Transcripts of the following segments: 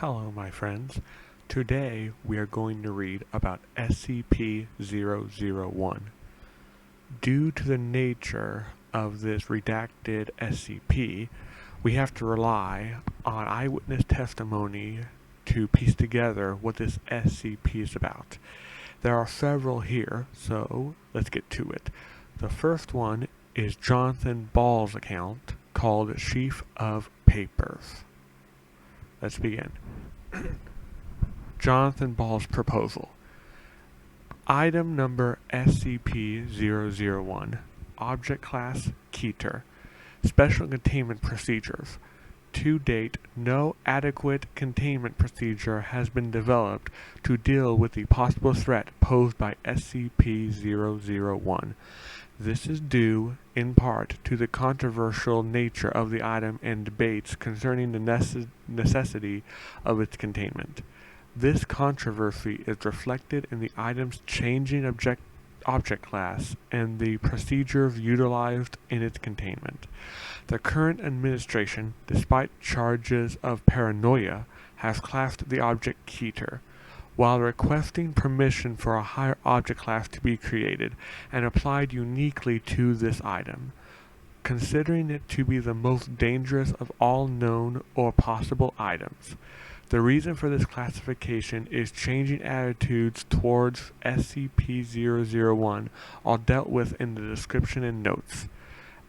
Hello, my friends. Today we are going to read about SCP-001. Due to the nature of this redacted SCP, we have to rely on eyewitness testimony to piece together what this SCP is about. There are several here, so let's get to it. The first one is Jonathan Ball's account called Sheaf of Papers. Let's begin. Jonathan Ball's proposal. Item number SCP-001. Object class Keter. Special containment procedures. To date, no adequate containment procedure has been developed to deal with the possible threat posed by SCP-001. This is due, in part, to the controversial nature of the item and debates concerning the necessity of its containment. This controversy is reflected in the item's changing object class and the procedures utilized in its containment. The current administration, despite charges of paranoia, has classed the object Keter, while requesting permission for a higher object class to be created and applied uniquely to this item, considering it to be the most dangerous of all known or possible items. The reason for this classification is changing attitudes towards SCP-001, all dealt with in the description and notes.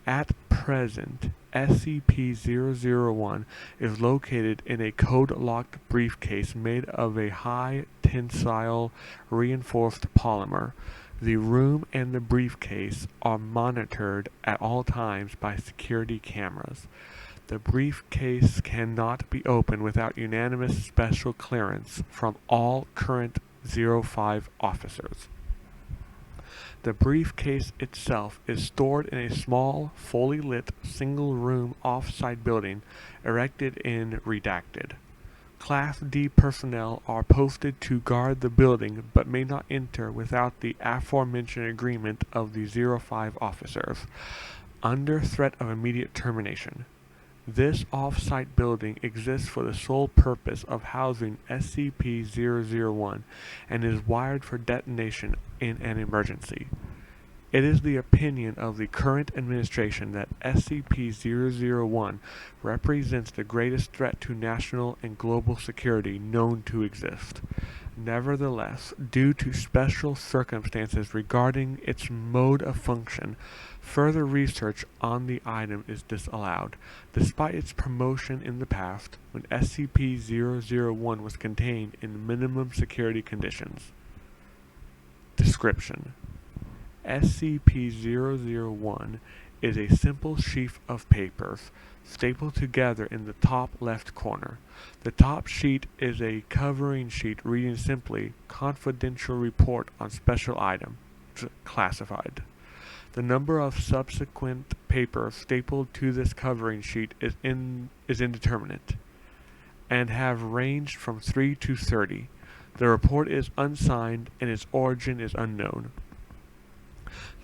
At present, SCP-001 is located in a code-locked briefcase made of a high-tensile reinforced polymer. The room and the briefcase are monitored at all times by security cameras. The briefcase cannot be opened without unanimous special clearance from all current 05 officers. The briefcase itself is stored in a small, fully lit, single-room off-site building erected in Redacted. Class D personnel are posted to guard the building but may not enter without the aforementioned agreement of the 05 officers, under threat of immediate termination. This off-site building exists for the sole purpose of housing SCP-001 and is wired for detonation in an emergency. It is the opinion of the current administration that SCP-001 represents the greatest threat to national and global security known to exist. Nevertheless, due to special circumstances regarding its mode of function, further research on the item is disallowed, despite its promotion in the past when SCP-001 was contained in minimum security conditions. Description: SCP-001 is a simple sheaf of papers stapled together in the top left corner. The top sheet is a covering sheet reading simply "Confidential Report on Special Item, Classified." The number of subsequent papers stapled to this covering sheet is indeterminate, and have ranged from 3 to 30. The report is unsigned and its origin is unknown.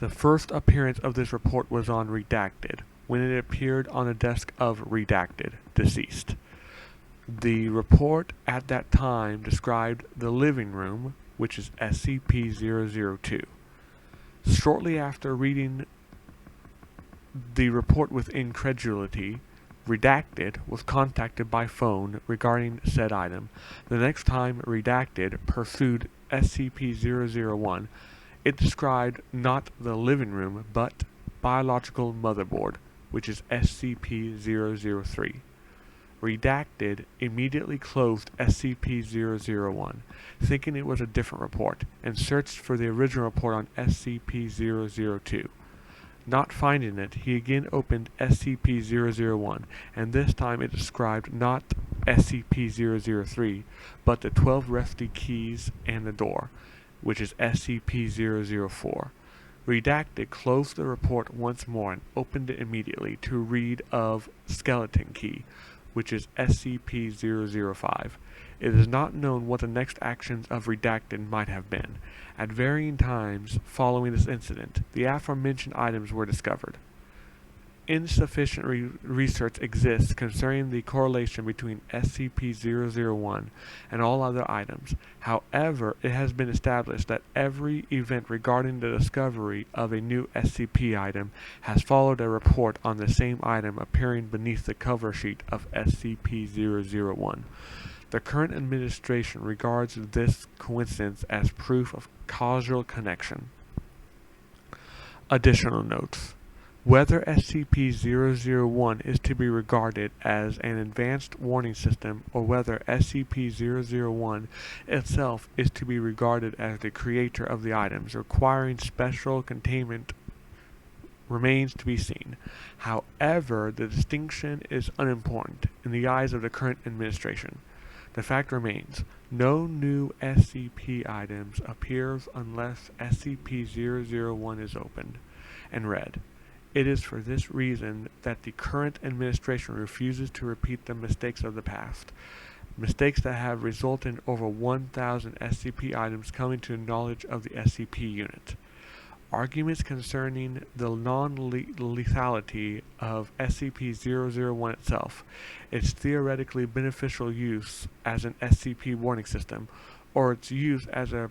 The first appearance of this report was on Redacted, when it appeared on the desk of Redacted, deceased. The report at that time described the living room, which is SCP-002. Shortly after reading the report with incredulity, Redacted was contacted by phone regarding said item. The next time Redacted pursued SCP-001, it described not the living room, but biological motherboard, which is SCP-003. Redacted immediately closed SCP-001, thinking it was a different report, and searched for the original report on SCP-002. Not finding it, he again opened SCP-001, and this time it described not SCP-003, but the 12 rusty keys and the door, which is SCP-004. Redacted closed the report once more and opened it immediately to read of Skeleton Key, which is SCP-005. It is not known what the next actions of Redacted might have been. At varying times following this incident, the aforementioned items were discovered. insufficient research exists concerning the correlation between SCP-001 and all other items. However, it has been established that every event regarding the discovery of a new SCP item has followed a report on the same item appearing beneath the cover sheet of SCP-001. The current administration regards this coincidence as proof of causal connection. Additional notes. Whether SCP-001 is to be regarded as an advanced warning system or whether SCP-001 itself is to be regarded as the creator of the items requiring special containment remains to be seen. However, the distinction is unimportant in the eyes of the current administration. The fact remains, no new SCP items appears unless SCP-001 is opened and read. It is for this reason that the current administration refuses to repeat the mistakes of the past, mistakes that have resulted in over 1,000 SCP items coming to the knowledge of the SCP unit. Arguments concerning the non-lethality of SCP-001 itself, its theoretically beneficial use as an SCP warning system, or its use as a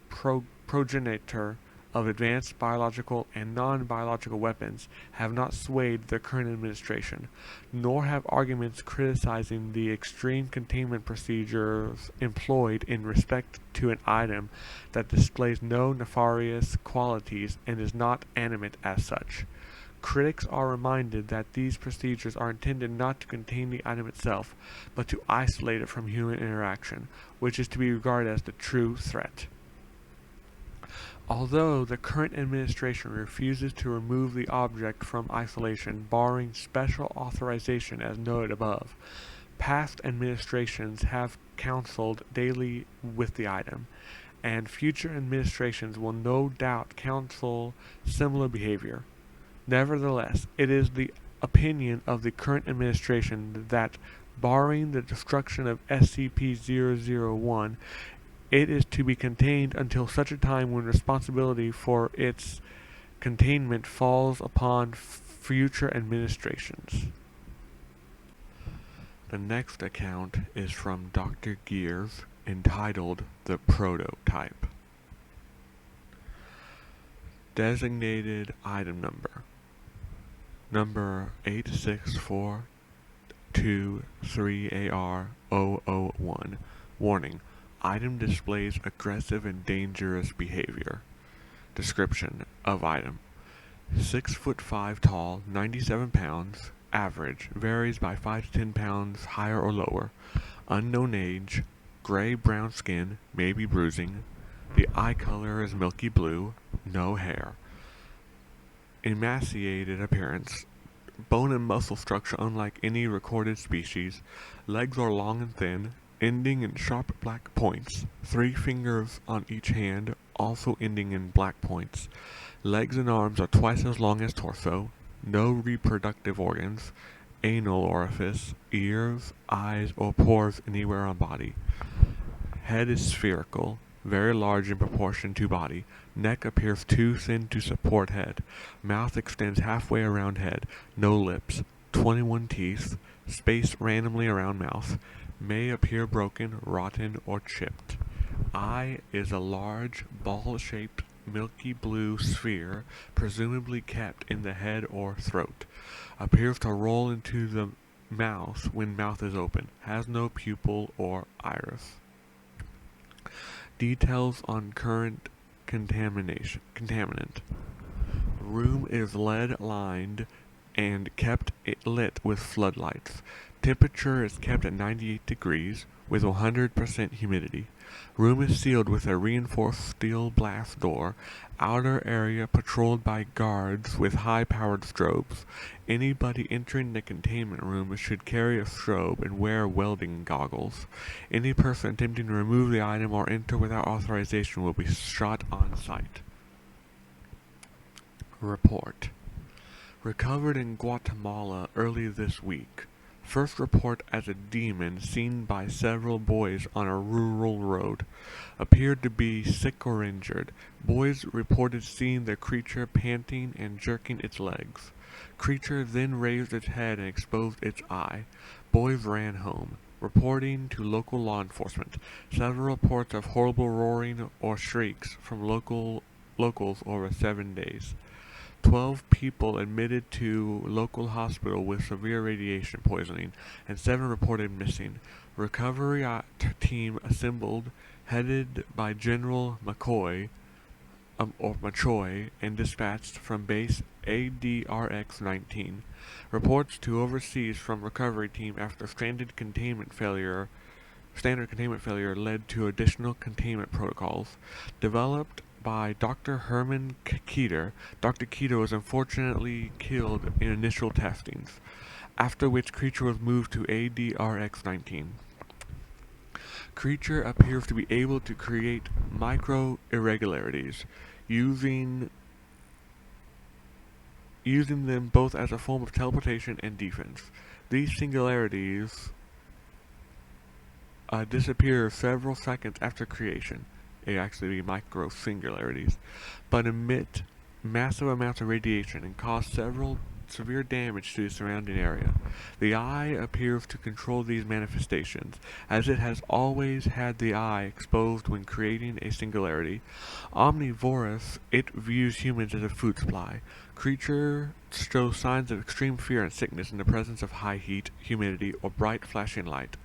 progenitor of advanced biological and non-biological weapons have not swayed the current administration, nor have arguments criticizing the extreme containment procedures employed in respect to an item that displays no nefarious qualities and is not animate as such. Critics are reminded that these procedures are intended not to contain the item itself, but to isolate it from human interaction, which is to be regarded as the true threat. Although the current administration refuses to remove the object from isolation, barring special authorization as noted above, past administrations have counseled daily with the item, and future administrations will no doubt counsel similar behavior. Nevertheless, it is the opinion of the current administration that, barring the destruction of SCP-001, it is to be contained until such a time when responsibility for its containment falls upon future administrations. The next account is from Dr. Gears, entitled The Prototype. Designated item number 864223AR001. Warning. Item displays aggressive and dangerous behavior. Description of item. 6'5" tall, 97 pounds, average, varies by 5 to 10 pounds higher or lower. Unknown age, gray-brown skin, maybe bruising. The eye color is milky blue, no hair. Emaciated appearance. Bone and muscle structure unlike any recorded species. Legs are long and thin, ending in sharp black points. 3 fingers on each hand, also ending in black points. Legs and arms are twice as long as torso. No reproductive organs. Anal orifice, ears, eyes, or pores anywhere on body. Head is spherical, very large in proportion to body. Neck appears too thin to support head. Mouth extends halfway around head. No lips. 21 teeth, spaced randomly around mouth. May appear broken, rotten, or chipped. Eye is a large, ball-shaped, milky blue sphere, presumably kept in the head or throat. Appears to roll into the mouth when mouth is open. Has no pupil or iris. Details on current contaminant. Room is lead-lined and kept lit with floodlights. Temperature is kept at 98 degrees with 100% humidity. Room is sealed with a reinforced steel blast door. Outer area patrolled by guards with high-powered strobes. Anybody entering the containment room should carry a strobe and wear welding goggles. Any person attempting to remove the item or enter without authorization will be shot on sight. Report. Recovered in Guatemala early this week. First report as a demon seen by several boys on a rural road. Appeared to be sick or injured. Boys reported seeing the creature panting and jerking its legs. Creature then raised its head and exposed its eye. Boys ran home, reporting to local law enforcement. Several reports of horrible roaring or shrieks from locals over 7 days. 12 people admitted to local hospital with severe radiation poisoning, and 7 reported missing. Recovery team assembled, headed by General McCoy, or Machoy, and dispatched from base ADRX-19. Reports to overseas from recovery team after standard containment failure led to additional containment protocols developed by Dr. Herman Keeter. Dr. Keeter was unfortunately killed in initial testings, after which Creature was moved to ADRX-19. Creature appears to be able to create micro irregularities, using them both as a form of teleportation and defense. These singularities disappear several seconds after creation. They actually be micro singularities, but emit massive amounts of radiation and cause severe damage to the surrounding area. The eye appears to control these manifestations, as it has always had the eye exposed when creating a singularity. Omnivorous, it views humans as a food supply. Creature shows signs of extreme fear and sickness in the presence of high heat, humidity, or bright flashing light.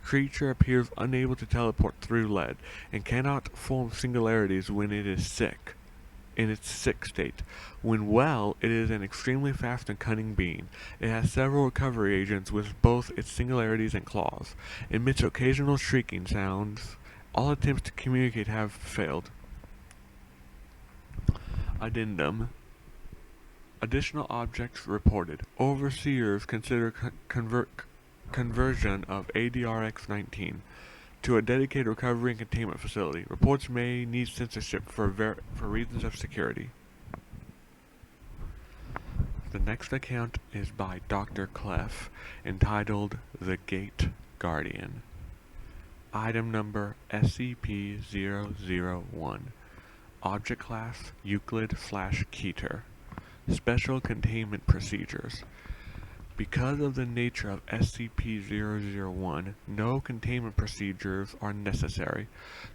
Creature appears unable to teleport through lead, and cannot form singularities when it is sick. In its sick state. When well, it is an extremely fast and cunning being. It has several recovery agents with both its singularities and claws. It emits occasional shrieking sounds. All attempts to communicate have failed. Addendum. Additional objects reported. Overseers consider conversion of ADRX-19 to a dedicated recovery and containment facility. Reports may need censorship for reasons of security. The next account is by Dr. Clef, entitled The Gate Guardian. Item number SCP-001. Object class Euclid/Keter. Special containment procedures. Because of the nature of SCP-001, no containment procedures are necessary.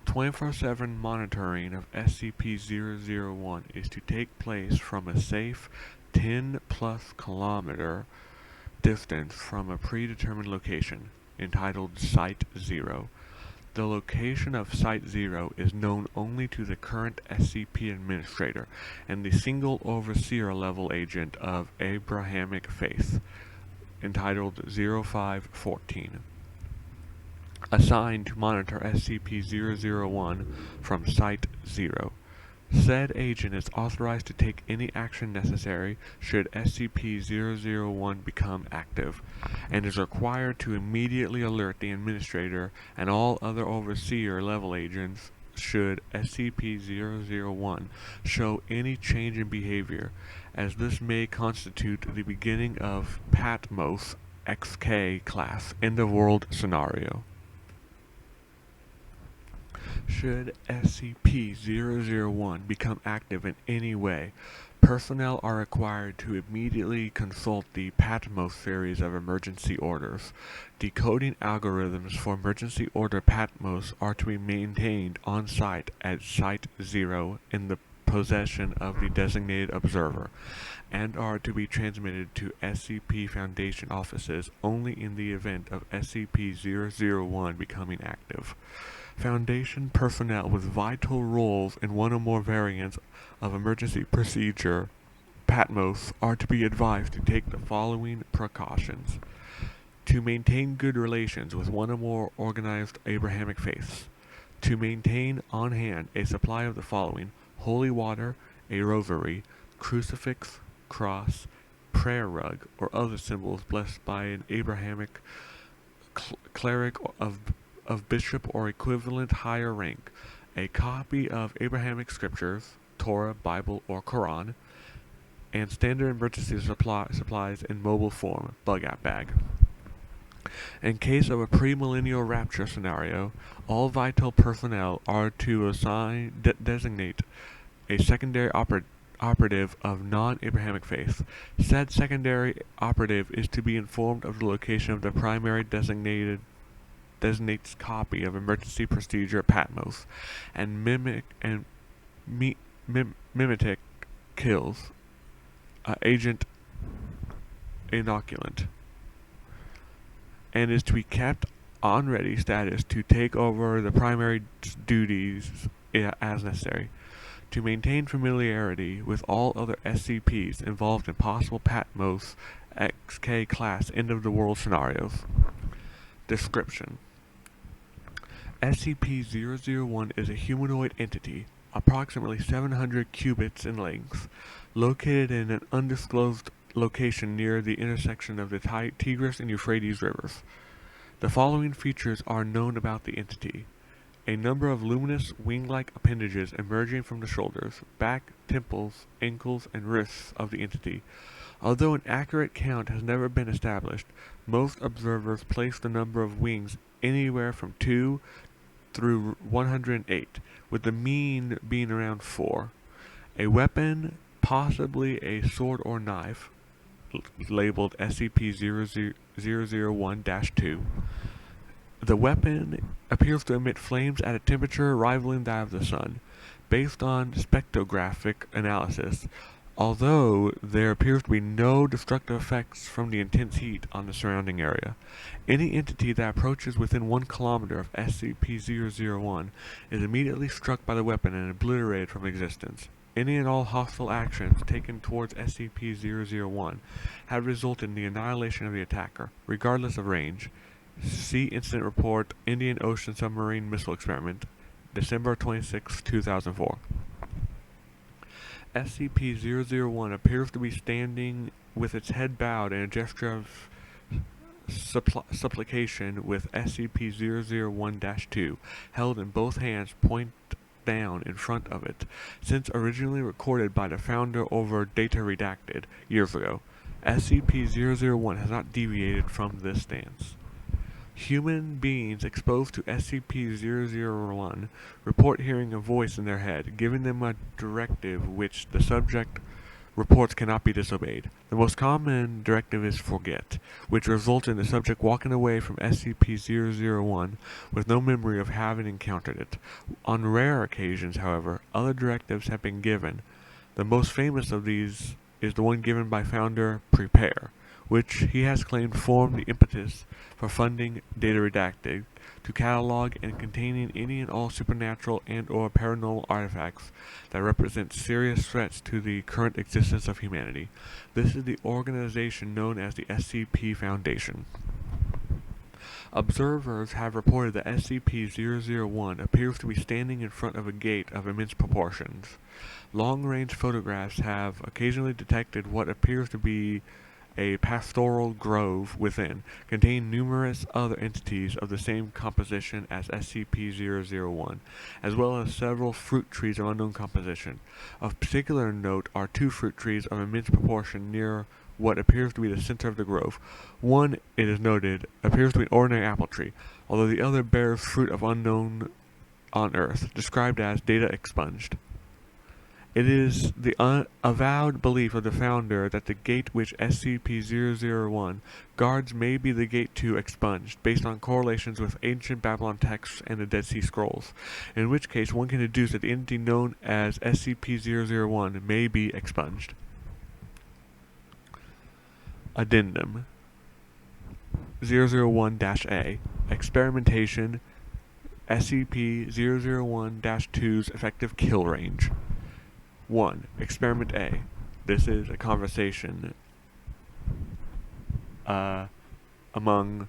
24/7 monitoring of SCP-001 is to take place from a safe 10+ kilometer distance from a predetermined location, entitled Site 0. The location of Site 0 is known only to the current SCP administrator and the single overseer level agent of Abrahamic faith, entitled 0514, assigned to monitor SCP-001 from Site 0. Said agent is authorized to take any action necessary should SCP-001 become active, and is required to immediately alert the administrator and all other overseer level agents should SCP-001 show any change in behavior, as this may constitute the beginning of Patmos XK class end-of-world scenario. Should SCP-001 become active in any way, personnel are required to immediately consult the Patmos series of emergency orders. Decoding algorithms for emergency order Patmos are to be maintained on site at Site 0 in the possession of the designated observer, and are to be transmitted to SCP Foundation offices only in the event of SCP-001 becoming active. Foundation personnel with vital roles in one or more variants of emergency procedure Patmos are to be advised to take the following precautions. To maintain good relations with one or more organized Abrahamic faiths. To maintain on hand a supply of the following: holy water, a rosary, crucifix, cross, prayer rug, or other symbols blessed by an Abrahamic cleric of bishop or equivalent higher rank, a copy of Abrahamic scriptures, Torah, Bible, or Quran, and standard emergency supplies in mobile form, bug-out bag. In case of a premillennial rapture scenario, all vital personnel are to designate a secondary operative of non-Abrahamic faith. Said secondary operative is to be informed of the location of the primary designates copy of emergency procedure Patmos, and mimetic kills agent inoculant, and is to be kept on ready status to take over the primary duties as necessary. To maintain familiarity with all other SCPs involved in possible Patmos XK class end of the world scenarios. Description: SCP-001 is a humanoid entity, approximately 700 cubits in length, located in an undisclosed location near the intersection of the Tigris and Euphrates rivers. The following features are known about the entity: a number of luminous wing-like appendages emerging from the shoulders, back, temples, ankles, and wrists of the entity. Although an accurate count has never been established, most observers place the number of wings anywhere from 2 through 108, with the mean being around 4. A weapon, possibly a sword or knife, labeled SCP-001-2. The weapon appears to emit flames at a temperature rivaling that of the sun. Based on spectrographic analysis, although there appears to be no destructive effects from the intense heat on the surrounding area, any entity that approaches within 1 kilometer of SCP-001 is immediately struck by the weapon and obliterated from existence. Any and all hostile actions taken towards SCP-001 have resulted in the annihilation of the attacker, regardless of range. See Incident Report, Indian Ocean Submarine Missile Experiment, December 26, 2004. SCP-001 appears to be standing with its head bowed in a gesture of supplication, with SCP-001-2 held in both hands point down in front of it, since originally recorded by the founder over data redacted years ago. SCP-001 has not deviated from this stance. Human beings exposed to SCP-001 report hearing a voice in their head, giving them a directive which the subject reports cannot be disobeyed. The most common directive is forget, which results in the subject walking away from SCP-001 with no memory of having encountered it. On rare occasions, however, other directives have been given. The most famous of these is the one given by founder Prepare, which he has claimed formed the impetus for funding Data Redacted, to catalog and containing any and all supernatural and or paranormal artifacts that represent serious threats to the current existence of humanity. This is the organization known as the SCP Foundation. Observers have reported that SCP-001 appears to be standing in front of a gate of immense proportions. Long-range photographs have occasionally detected what appears to be a pastoral grove within, containing numerous other entities of the same composition as SCP-001, as well as several fruit trees of unknown composition. Of particular note are 2 fruit trees of immense proportion near what appears to be the center of the grove. One, it is noted, appears to be an ordinary apple tree, although the other bears fruit of unknown on Earth, described as data expunged. It is the avowed belief of the founder that the gate which SCP-001 guards may be the gate to expunged, based on correlations with ancient Babylon texts and the Dead Sea Scrolls, in which case one can deduce that the entity known as SCP-001 may be expunged. Addendum 001-A Experimentation SCP-001-2's effective kill range. 1. Experiment A. This is a conversation among...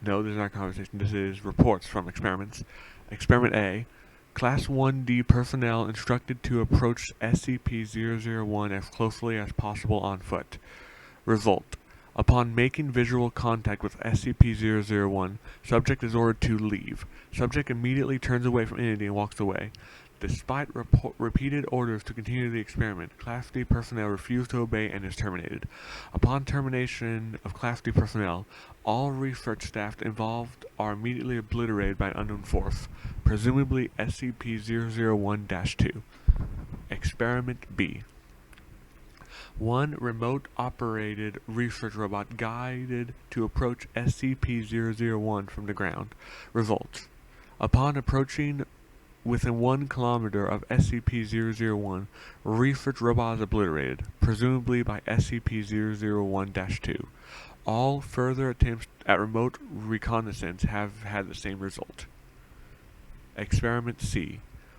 No, this is not a conversation. This is reports from experiments. Experiment A. Class 1D personnel instructed to approach SCP-001 as closely as possible on foot. Result. Upon making visual contact with SCP-001, subject is ordered to leave. Subject immediately turns away from entity and walks away. Despite repeated orders to continue the experiment, Class D personnel refuse to obey and is terminated. Upon termination of Class D personnel, all research staff involved are immediately obliterated by an unknown force, presumably SCP-001-2. Experiment B. One remote-operated research robot guided to approach SCP-001 from the ground. Results. Upon approaching within 1 kilometer of SCP-001, research robot is obliterated, presumably by SCP-001-2. All further attempts at remote reconnaissance have had the same result. Experiment C.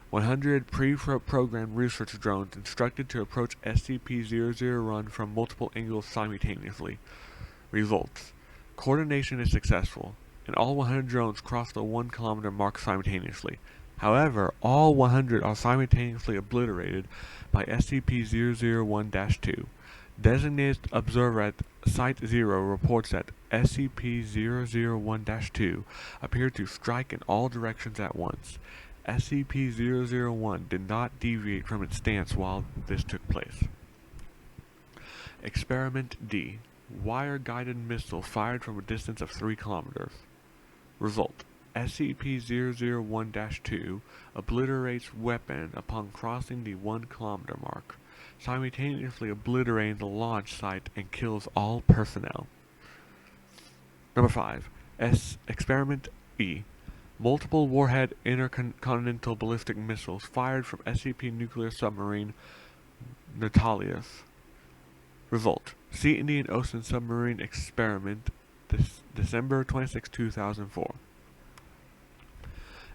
100 pre-programmed research drones instructed to approach SCP-001 from multiple angles simultaneously. Results. Coordination is successful, and all 100 drones cross the 1 kilometer mark simultaneously. However, all 100 are simultaneously obliterated by SCP-001-2. Designated observer at Site 0 reports that SCP-001-2 appeared to strike in all directions at once. SCP-001 did not deviate from its stance while this took place. Experiment D. Wire-guided missile fired from a distance of 3 kilometers. Result. SCP-001-2 obliterates weapon upon crossing the 1 kilometer mark, simultaneously obliterating the launch site and kills all personnel. Number 5. Experiment E. Multiple warhead intercontinental ballistic missiles fired from SCP nuclear submarine Nautilus. Result. Sea Indian Ocean submarine experiment, December 26, 2004.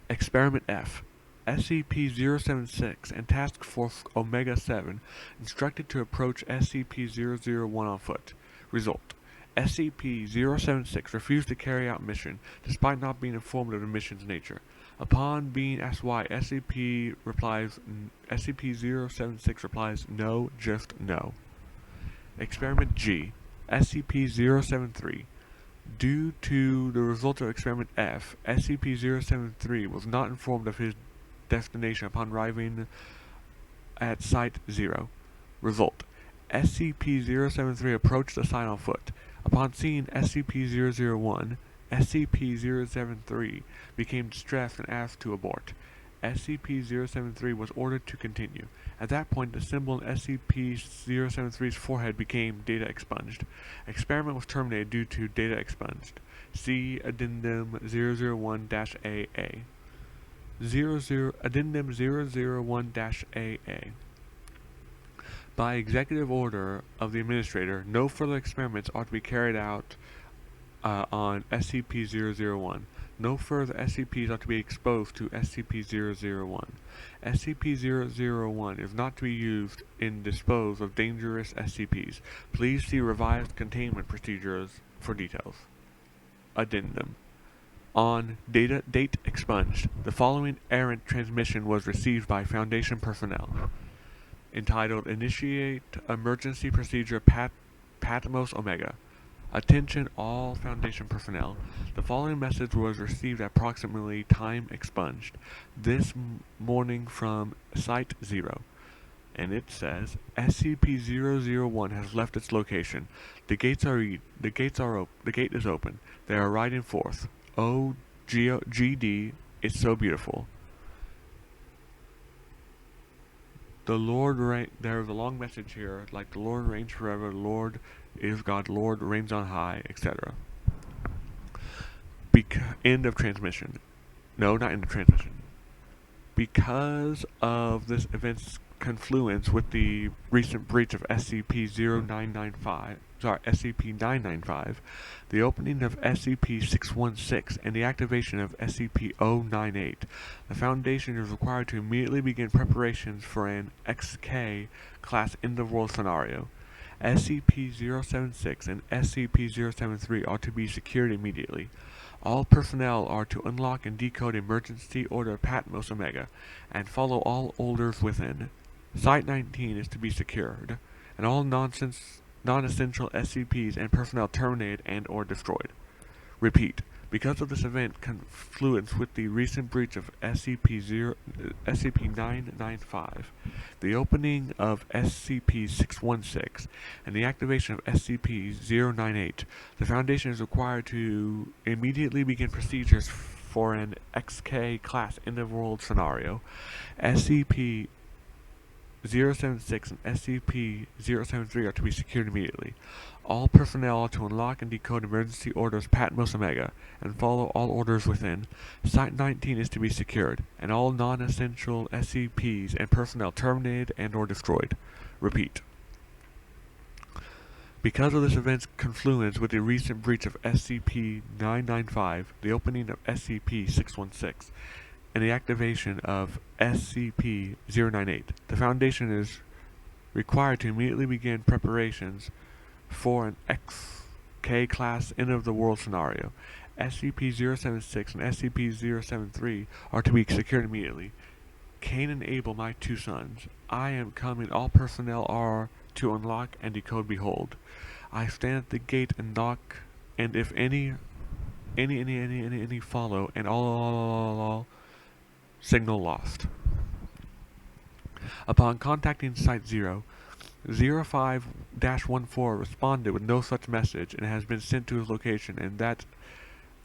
Experiment F. SCP-076 and Task Force Omega-7 instructed to approach SCP-001 on foot. Result. SCP-076 refused to carry out mission, despite not being informed of the mission's nature. Upon being asked why, SCP-076 replies, "No, just no." Experiment G. SCP-073. Due to the result of Experiment F, SCP-073 was not informed of his destination upon arriving at Site 0. Result. SCP-073 approached the site on foot. Upon seeing SCP-001, SCP-073 became distressed and asked to abort. SCP-073 was ordered to continue. At that point, the symbol in SCP-073's forehead became data expunged. Experiment was terminated due to data expunged. See Addendum 001-AA. Addendum 001-AA. By executive order of the Administrator, no further experiments are to be carried out on SCP-001. No further SCPs are to be exposed to SCP-001. SCP-001 is not to be used in dispose of dangerous SCPs. Please see revised containment procedures for details. Addendum. On date expunged, the following errant transmission was received by Foundation personnel. Entitled Initiate Emergency Procedure Patmos Omega. Attention all Foundation personnel. The following message was received at approximately time expunged this morning from Site 0. And it says, SCP-001 has left its location. The gate is open. They are riding forth. Oh, GD, it's so beautiful. The Lord there is a long message here, like the Lord reigns forever, the Lord is God, the Lord reigns on high, etc. End of transmission. No, not end of transmission. Because of this event's confluence with the recent breach of SCP-995, the opening of SCP-616, and the activation of SCP-098, the Foundation is required to immediately begin preparations for an XK-class end-of-world scenario. SCP-076 and SCP-073 are to be secured immediately. All personnel are to unlock and decode Emergency Order Patmos Omega, and follow all orders within. Site 19 is to be secured, and all non-essential SCPs and personnel terminated and or destroyed. Repeat, because of this event confluence with the recent breach of SCP-995, the opening of SCP-616, and the activation of SCP-098, the Foundation is required to immediately begin procedures for an XK-class end-of-world scenario. SCP SCP-076 and SCP-073 are to be secured immediately. All personnel are to unlock and decode emergency orders Patmos Omega and follow all orders within. Site-19 is to be secured, and all non-essential SCPs and personnel terminated and or destroyed. Repeat. Because of this event's confluence with the recent breach of SCP-995, the opening of SCP-616, and the activation of SCP-098, the Foundation is required to immediately begin preparations for an XK-class end-of-the-world scenario. SCP-076 and SCP-073 are to be secured immediately. Cain and Abel, my two sons. I am coming. All personnel are to unlock and decode behold. I stand at the gate and knock, and if any follow, and all, signal lost. Upon contacting Site 0, 05-14 responded with no such message and has been sent to his location, and that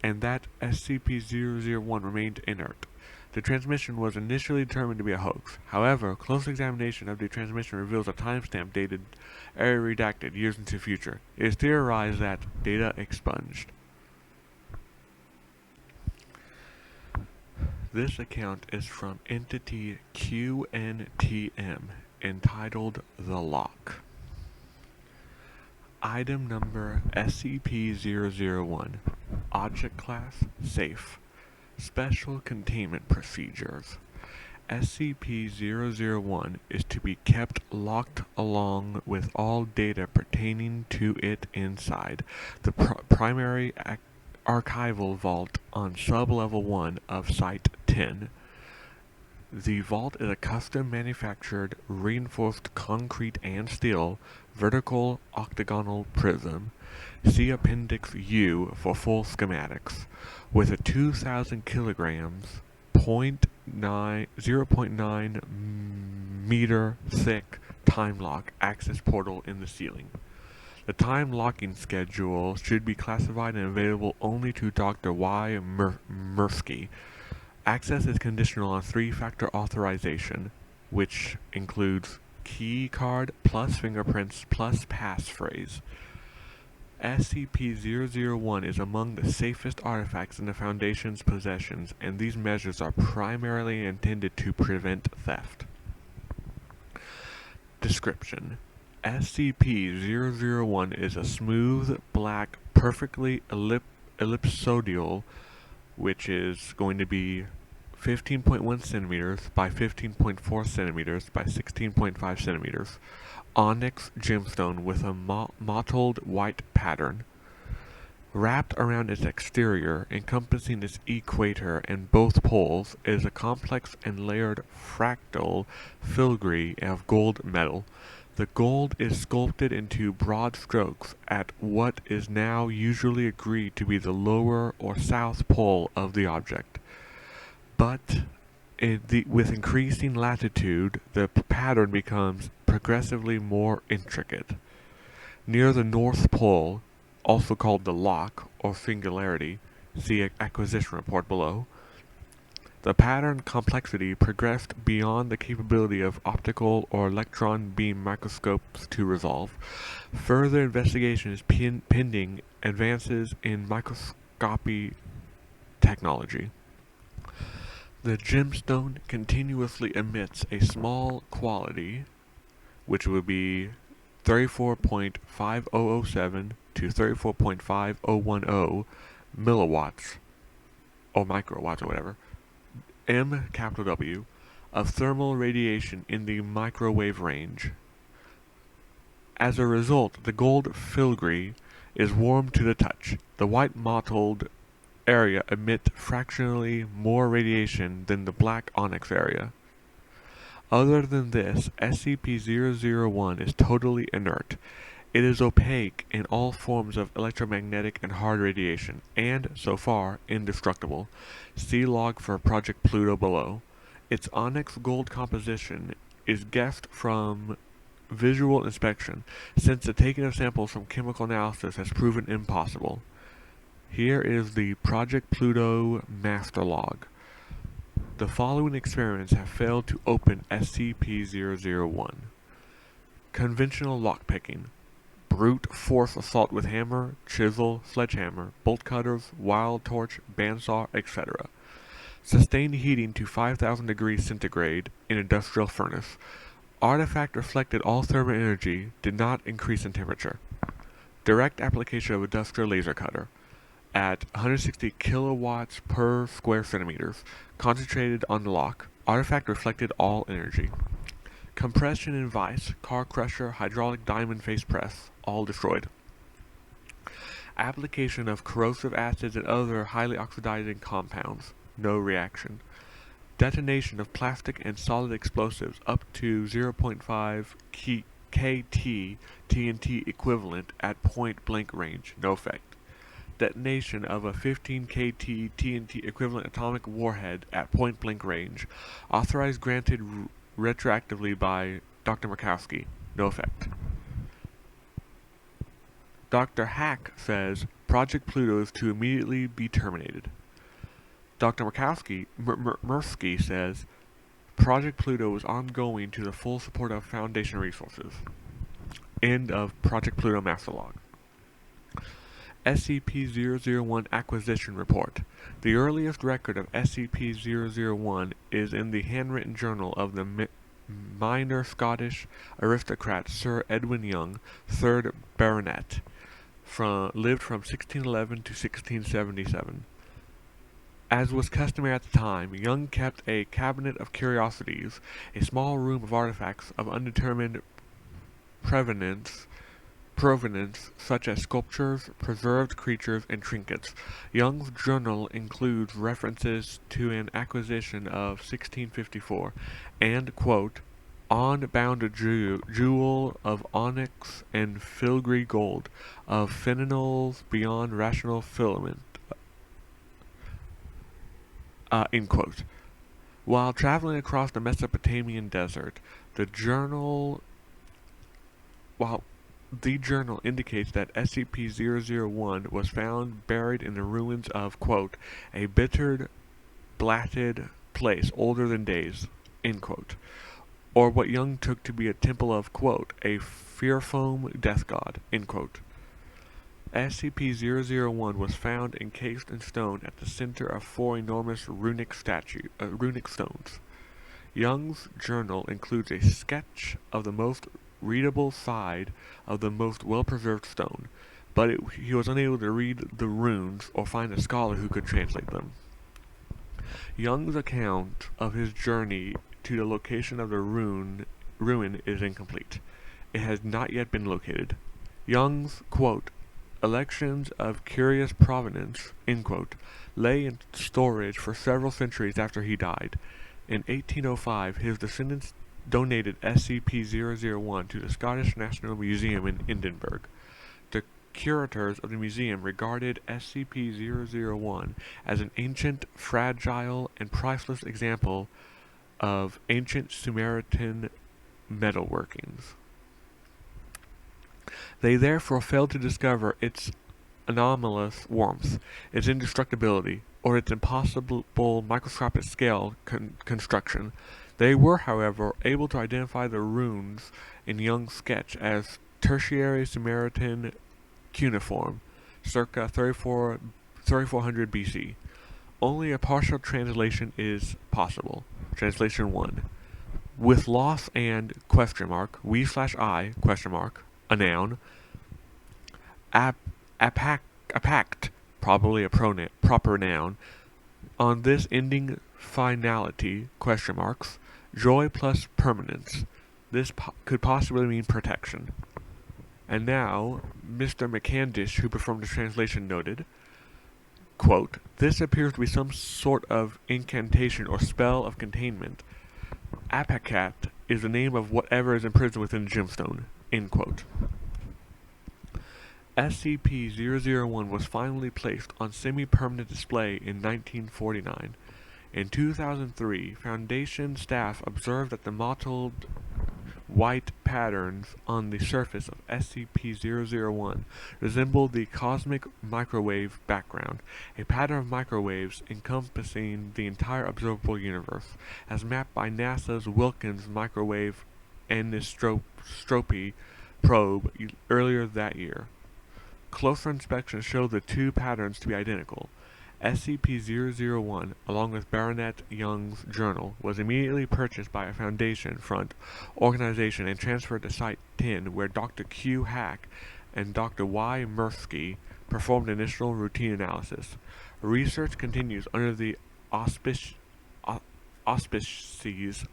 SCP-001 remained inert. The transmission was initially determined to be a hoax. However, close examination of the transmission reveals a timestamp dated area redacted years into the future. It is theorized that data expunged. This account is from entity QNTM, entitled The Lock. Item number SCP-001. Object class Safe. Special Containment Procedures. SCP-001 is to be kept locked along with all data pertaining to it inside the primary archival vault on sub-level 1 of Site 10. The vault is a custom manufactured, reinforced concrete and steel, vertical octagonal prism. See Appendix U for full schematics. With a 2,000 kilograms, 0.9 meter thick time lock access portal in the ceiling. The time locking schedule should be classified and available only to Dr. Y. Mirsky. Access is conditional on 3-factor authorization, which includes key card plus fingerprints plus passphrase. SCP-001 is among the safest artifacts in the Foundation's possessions, and these measures are primarily intended to prevent theft. Description: SCP-001 is a smooth, black, perfectly ellipsoidal, which is going to be 15.1 centimeters by 15.4 centimeters by 16.5 centimeters, Onyx Gemstone with a mottled white pattern. Wrapped around its exterior, encompassing its equator and both poles, is a complex and layered fractal filigree of gold metal. The gold is sculpted into broad strokes at what is now usually agreed to be the lower or south pole of the object. But with increasing latitude, the pattern becomes progressively more intricate. Near the North Pole, also called the lock or singularity, see acquisition report below, the pattern complexity progressed beyond the capability of optical or electron beam microscopes to resolve. Further investigation is pending advances in microscopy technology. The gemstone continuously emits a small quantity, which would be 34.5007 to 34.5010 milliwatts, or microwatts or whatever, W, of thermal radiation in the microwave range. As a result, the gold filigree is warm to the touch. The white mottled area emit fractionally more radiation than the black onyx area. Other than this, SCP-001 is totally inert. It is opaque in all forms of electromagnetic and hard radiation, and, so far, indestructible. See log for Project Pluto below. Its onyx gold composition is guessed from visual inspection, since the taking of samples from chemical analysis has proven impossible. Here is the Project Pluto master log. The following experiments have failed to open SCP-001. Conventional lockpicking. Brute force assault with hammer, chisel, sledgehammer, bolt cutters, wild torch, bandsaw, etc. Sustained heating to 5,000 degrees centigrade in industrial furnace. Artifact reflected all thermal energy, did not increase in temperature. Direct application of industrial laser cutter at 160 kilowatts per square centimeters, concentrated on the lock. Artifact reflected all energy. Compression in vise, car crusher, hydraulic diamond face press, all destroyed. Application of corrosive acids and other highly oxidizing compounds, no reaction. Detonation of plastic and solid explosives up to 0.5 KT TNT equivalent at point blank range, no effect. Detonation of a 15 KT TNT equivalent atomic warhead at point blank range, authorized granted retroactively by Dr. Murkowski, no effect. Dr. Hack says Project Pluto is to immediately be terminated. Dr. Mursky says Project Pluto is ongoing to the full support of Foundation resources. End of Project Pluto Master Log. SCP-001 Acquisition Report. The earliest record of SCP-001 is in the handwritten journal of the minor Scottish aristocrat Sir Edwin Young, 3rd Baronet, lived from 1611 to 1677. As was customary at the time, Young kept a cabinet of curiosities, a small room of artifacts of undetermined provenance, such as sculptures, preserved creatures, and trinkets. Young's journal includes references to an acquisition of 1654 and, quote, on-bound a jewel of onyx and filigree gold, of phenol's beyond rational filament, end quote. While traveling across the Mesopotamian desert, the journal indicates that SCP-001 was found buried in the ruins of, quote, a bittered, blatted place older than days, end quote, or what Young took to be a temple of, quote, a fearfoam death god, end quote. SCP-001 was found encased in stone at the center of 4 enormous runic stones. Young's journal includes a sketch of the most readable side of the most well-preserved stone, but he was unable to read the runes or find a scholar who could translate them. Young's account of his journey to the location of the ruin is incomplete. It has not yet been located. Young's, quote, elections of curious provenance, end quote, lay in storage for several centuries after he died. In 1805, his descendants donated SCP-001 to the Scottish National Museum in Edinburgh. The curators of the museum regarded SCP-001 as an ancient, fragile, and priceless example of ancient Sumerian metalworkings. They therefore failed to discover its anomalous warmth, its indestructibility, or its impossible microscopic scale construction. They were, however, able to identify the runes in Young's sketch as Tertiary Sumerian cuneiform, circa 3400 BC. Only a partial translation is possible. Translation 1. With loss and, we/I, a noun, apact, probably a proper noun, on this ending finality, joy plus permanence. This could possibly mean protection. And now, Mr. McCandish, who performed the translation, noted, quote, this appears to be some sort of incantation or spell of containment. Apacat is the name of whatever is imprisoned within the gemstone, end quote. SCP-001 was finally placed on semi-permanent display in 1949. In 2003, Foundation staff observed that the mottled white patterns on the surface of SCP-001 resemble the cosmic microwave background, a pattern of microwaves encompassing the entire observable universe, as mapped by NASA's Wilkins Microwave Anisotropy probe earlier that year. Closer inspection showed the two patterns to be identical. SCP-001, along with Baronet Young's journal, was immediately purchased by a Foundation Front organization and transferred to Site-10, where Dr. Q. Hack and Dr. Y. Mirsky performed initial routine analysis. Research continues under the auspices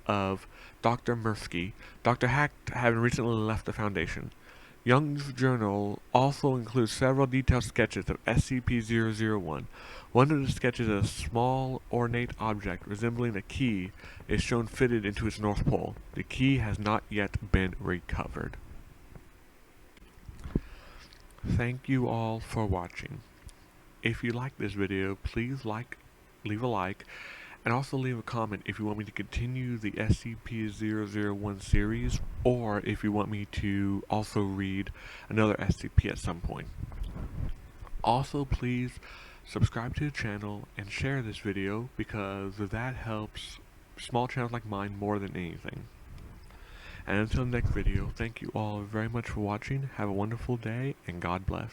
of Dr. Mirsky, Dr. Hack having recently left the Foundation. Young's journal also includes several detailed sketches of SCP-001. One of the sketches is a small, ornate object resembling a key is shown fitted into its north pole. The key has not yet been recovered. Thank you all for watching. If you like this video, please leave a like, and also leave a comment if you want me to continue the SCP-001 series, or if you want me to also read another SCP at some point. Also, please subscribe to the channel and share this video, because that helps small channels like mine more than anything. And until the next video, thank you all very much for watching, have a wonderful day, and God bless.